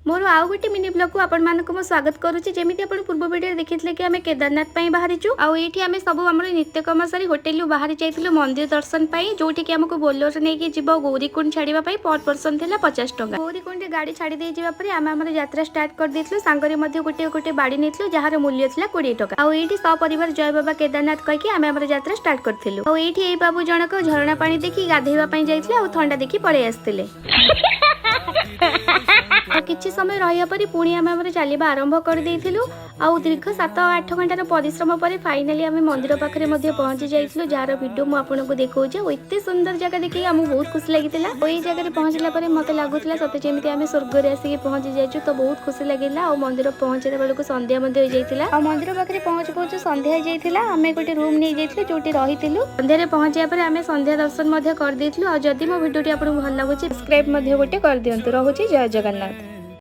मोर आउ गोटे mini blog को आपण मानक मो स्वागत करुच्ची। जेमिति आपण पूर्व वीडियो देखिथिले कि आमे केदारनाथ पई बाहरिचु आउ एठी आमे सब हमर नित्यकर्म सारी होटल रु बाहरी जाइथिलु मंदिर दर्शन पई, जोठी कि हमको बोलेरो नै कि जीवो गौरीकुंड छाड़ीबा पई पर पर्सन थिला 50 टका। गौरीकुंड गाड़ी छाड़ी दे जीवा परे आमे हमर यात्रा स्टार्ट कर देथिलु। सांगरे मध्ये गोटे गोटे बाड़ी नेथिलु जहार मूल्य थिला 20 टका। आउ एठी सपरिवार जय बाबा केदारनाथ कहि कि आमे हमर यात्रा स्टार्ट करथिलु। आउ एठी ए बाबू जनक झरणा पानी देखि गाधेबा पई जाइथिले आउ ठंडा देखि पळे आस्थिले। किछि समय रहिया परि पुणी आमे चलिबा आरंभ कर देइथिलु। आउ दीर्घ 7-8 घंटार परिश्रम पर फाइनाली आमे मंदिर पाखरे मध्ये पहुंची जाइथिलु, जार वीडियो मु आपनको देखौचे। एते सुंदर जगह देखि हमहु बहुत खुशी लागितिला। ओई जगह रे पहुंचला परे मते लागुतिला सते जेमिति आमे स्वर्ग रे आसी पहुंची जाइछु, तो बहुत खुशी लागिला। आ मंदिर पहुंचला बेलको संध्या मध्ये होई जाइतिला। आ मंदिर पाखरे पहुंच संध्या होई जाइतिला। आमे गोटे रूम नै जाइथिलु जोटी रहितिलु। संध्या रे पहुंचिया परे आमे संध्या दर्शन मध्ये कर देइथिलु। आ जदि मो वीडियोटी आपनको भल लागुची सब्सक्राइब मध्ये गोटे कर दियंतु। रहूची जय जगन्नाथ।